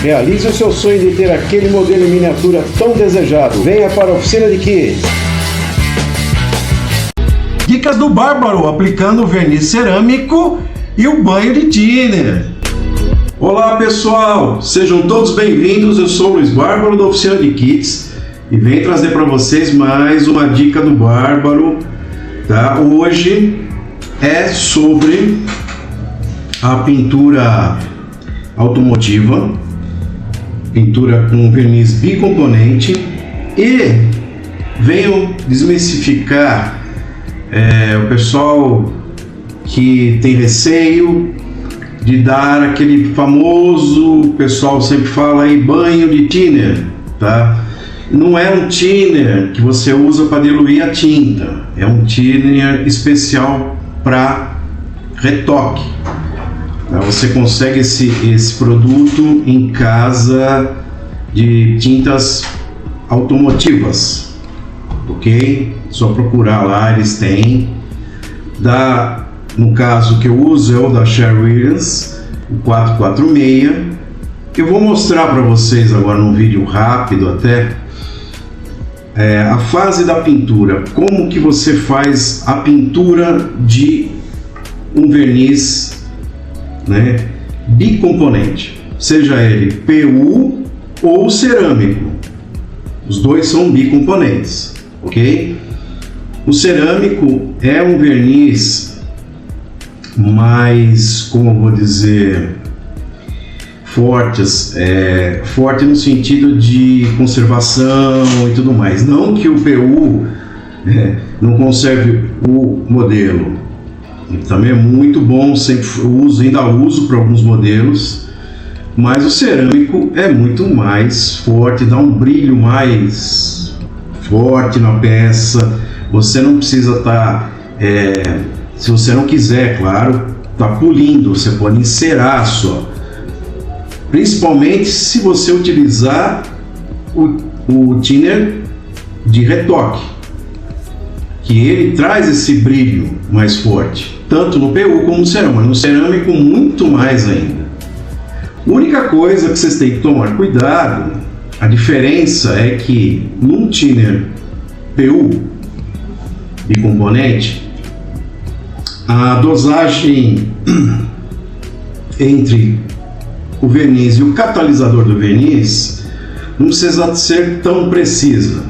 Realize o seu sonho de ter aquele modelo em miniatura tão desejado. Venha para a Oficina de Kits. Dicas do Bárbaro aplicando o verniz cerâmico e o banho de thinner. Olá pessoal, sejam todos bem-vindos. Eu sou o Luiz Bárbaro da Oficina de Kits e venho trazer para vocês mais uma dica do Bárbaro, tá? Hoje é sobre a pintura automotiva, pintura com verniz bicomponente, e venho desmistificar o pessoal que tem receio de dar aquele famoso, o pessoal sempre fala aí, banho de thinner, tá? Não é um thinner que você usa para diluir a tinta, é um thinner especial para retoque. Tá? Você consegue esse produto em casa de tintas automotivas, ok? Só procurar lá, eles têm. No caso que eu uso é o da Sherwin-Williams, o 446. Eu vou mostrar para vocês agora num vídeo rápido até a fase da pintura, como que você faz a pintura de um verniz, né, bicomponente, seja ele PU ou cerâmico, os dois são bicomponentes, ok? O cerâmico é um verniz mais, como eu vou dizer, forte no sentido de conservação e tudo mais. Não que o PU não conserve o modelo, ele também é muito bom, sempre ainda uso para alguns modelos, mas o cerâmico é muito mais forte, dá um brilho mais forte na peça. Você não precisa estar, se você não quiser, claro, tá polindo, você pode encerar só. Principalmente se você utilizar o thinner de retoque, que ele traz esse brilho mais forte, tanto no PU como no cerâmico, mas no cerâmico muito mais ainda. A única coisa que vocês têm que tomar cuidado, a diferença é que num thinner PU bicomponente, a dosagem entre o verniz e o catalisador do verniz não precisa ser tão precisa.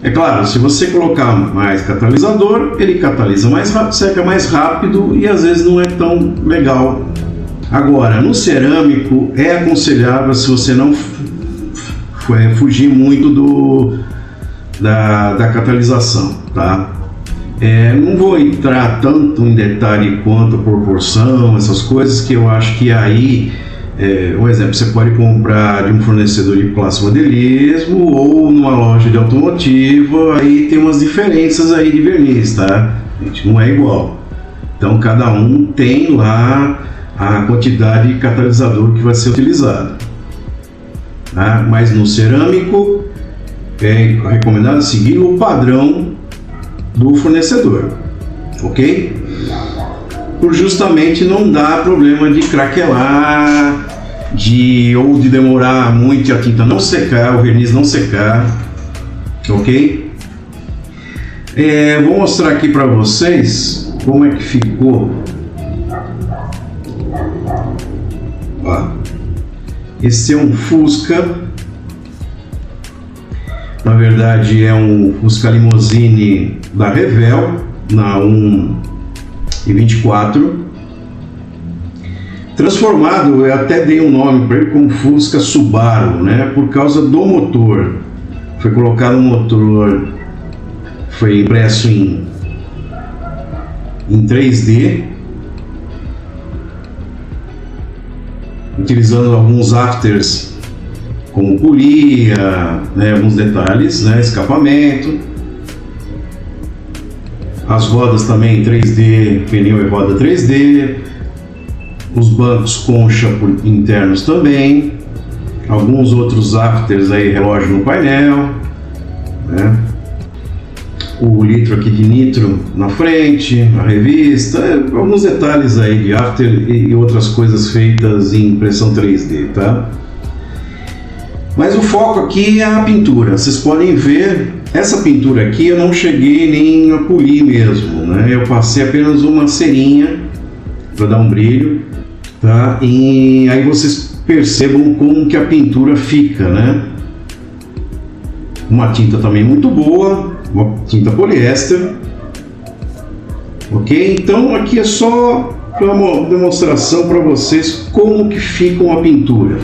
É claro, se você colocar mais catalisador, ele catalisa mais rápido, seca mais rápido e às vezes não é tão legal. Agora, no cerâmico é aconselhável, se você não fugir muito da catalisação, tá? Não vou entrar tanto em detalhe quanto a proporção, essas coisas, que eu acho que aí, um exemplo, você pode comprar de um fornecedor de classe modelismo ou numa loja de automotiva, aí tem umas diferenças aí de verniz, tá? Gente, não é igual. Então cada um tem lá a quantidade de catalisador que vai ser utilizado, tá? Mas no cerâmico é recomendado seguir o padrão do fornecedor, ok? Por justamente não dar problema de craquelar, ou de demorar muito a tinta não secar, o verniz não secar, ok? Vou mostrar aqui para vocês como é que ficou. Ó, esse é um Fusca. Na verdade é um Fusca Limousine da Revel, na 1.24. Transformado, eu até dei um nome para ele como Fusca Subaru, né? Por causa do motor. Foi colocado um motor, foi impresso em 3D, utilizando alguns afters como polia, né, alguns detalhes, né, escapamento, as rodas também em 3D, pneu e roda 3D, os bancos concha internos também, alguns outros afters aí, relógio no painel, né, o litro aqui de nitro na frente, a revista, alguns detalhes aí de after e outras coisas feitas em impressão 3D, tá? Mas o foco aqui é a pintura. Vocês podem ver, essa pintura aqui eu não cheguei nem a polir mesmo, né? Eu passei apenas uma cerinha para dar um brilho, tá? E aí vocês percebam como que a pintura fica, né? Uma tinta também muito boa, uma tinta poliéster, ok? Então aqui é só para uma demonstração para vocês como que fica uma pintura,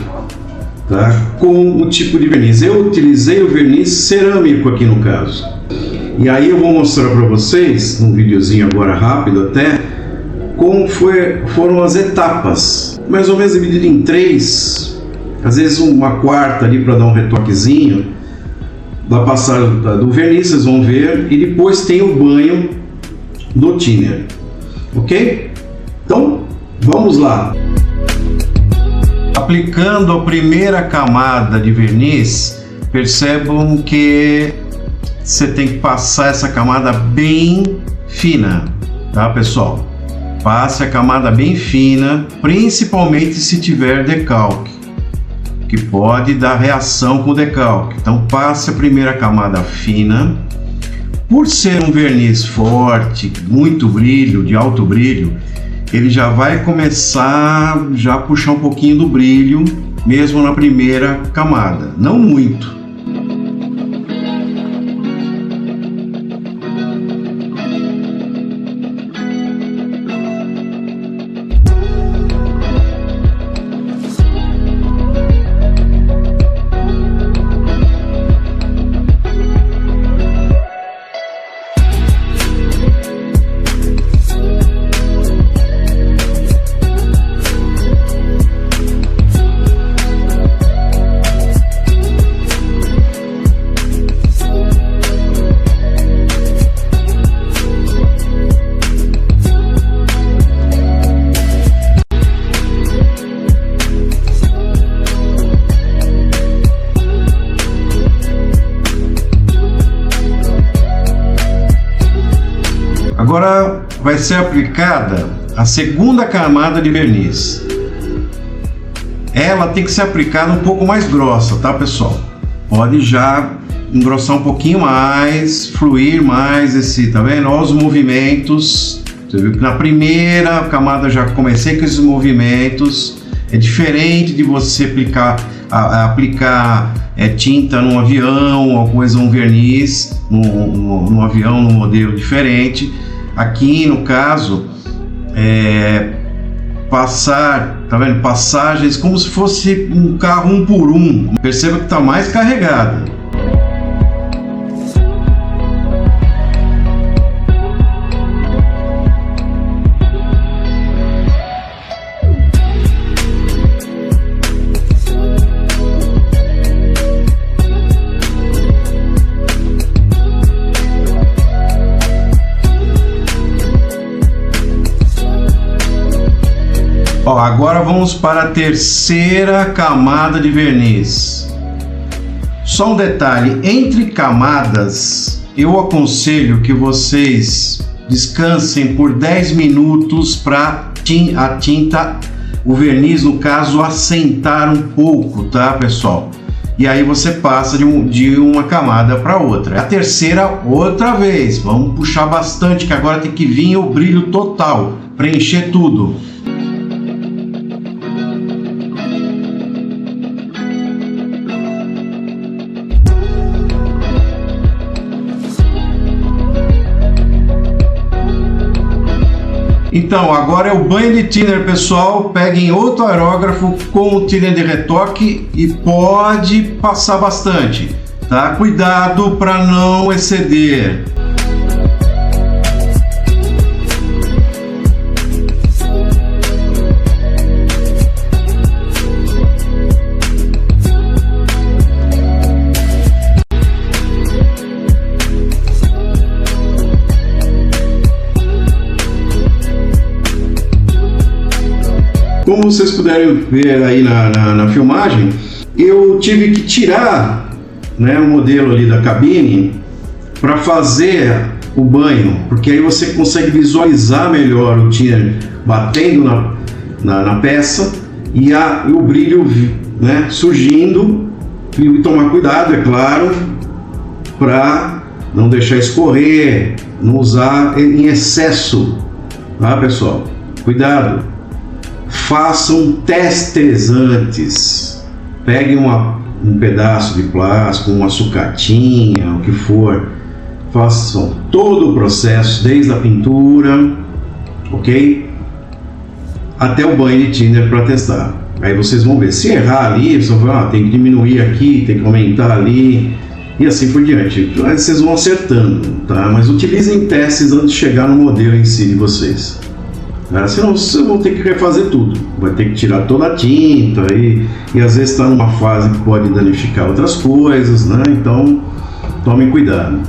tá? Com o tipo de verniz. Eu utilizei o verniz cerâmico aqui no caso. E aí eu vou mostrar para vocês, num videozinho agora rápido até, como foram as etapas. Mais ou menos dividido em 3, às vezes uma quarta ali para dar um retoquezinho da passagem do verniz, vocês vão ver, e depois tem o banho do thinner, ok? Então, vamos lá. Aplicando a primeira camada de verniz, percebam que você tem que passar essa camada bem fina, tá, pessoal? Passe a camada bem fina, principalmente se tiver decalque, que pode dar reação com o decalque. Então passe a primeira camada fina. Por ser um verniz forte, muito brilho, de alto brilho, ele já vai começar a puxar um pouquinho do brilho, mesmo na primeira camada, não muito. Agora vai ser aplicada a segunda camada de verniz. Ela tem que ser aplicada um pouco mais grossa, tá, pessoal? Pode já engrossar um pouquinho mais, fluir mais tá vendo? Olha os movimentos. Você viu que na primeira camada já comecei com esses movimentos. É diferente de você aplicar tinta num avião, ou coisa, um verniz num avião, num modelo diferente. Aqui no caso passar, tá vendo? Passagens como se fosse um carro 1 por 1. Perceba que está mais carregada. Ó, agora vamos para a terceira camada de verniz. Só um detalhe, entre camadas eu aconselho que vocês descansem por 10 minutos para a tinta, o verniz no caso, assentar um pouco, tá, pessoal? E aí você passa de uma camada para outra. A terceira, outra vez, vamos puxar bastante, que agora tem que vir o brilho total, preencher tudo. Então, agora é o banho de thinner, pessoal. Peguem outro aerógrafo com o thinner de retoque e pode passar bastante, tá? Cuidado para não exceder. Como vocês puderam ver aí na filmagem, eu tive que tirar, né, o modelo ali da cabine para fazer o banho, porque aí você consegue visualizar melhor o thinner batendo na peça e o brilho, né, surgindo E tomar cuidado, é claro, para não deixar escorrer, não usar em excesso, tá, pessoal? Cuidado. Façam testes antes. Peguem um pedaço de plástico, uma sucatinha, o que for. Façam todo o processo, desde a pintura, ok? Até o banho de thinner para testar. Aí vocês vão ver. Se errar ali, vocês vão ver, tem que diminuir aqui, tem que aumentar ali, e assim por diante. Aí vocês vão acertando, tá? Mas utilizem testes antes de chegar no modelo em si de vocês. Senão vocês vão ter que refazer tudo. Vai ter que tirar toda a tinta e às vezes está numa fase que pode danificar outras coisas, né? Então tomem cuidado,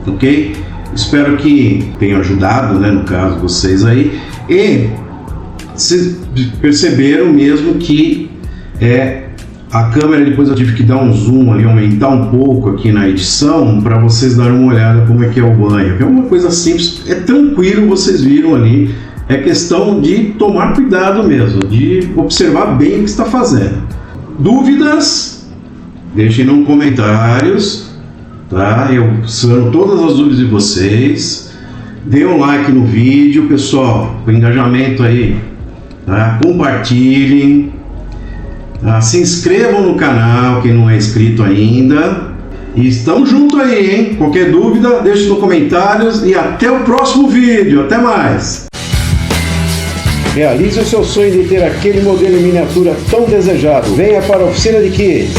ok? Espero que tenha ajudado, né, no caso vocês aí. E vocês perceberam mesmo que a câmera, depois eu tive que dar um zoom ali, aumentar um pouco aqui na edição para vocês darem uma olhada como é que é o banho. É uma coisa simples, é tranquilo, vocês viram ali. É questão de tomar cuidado mesmo, de observar bem o que está fazendo. Dúvidas? Deixem nos comentários, tá? Eu sano todas as dúvidas de vocês. Dê um like no vídeo, pessoal, com engajamento aí, tá? Compartilhem, tá? Se inscrevam no canal, quem não é inscrito ainda. E estamos juntos aí, hein? Qualquer dúvida, deixe nos comentários e até o próximo vídeo. Até mais! Realize o seu sonho de ter aquele modelo em miniatura tão desejado. Venha para a Oficina de Kids.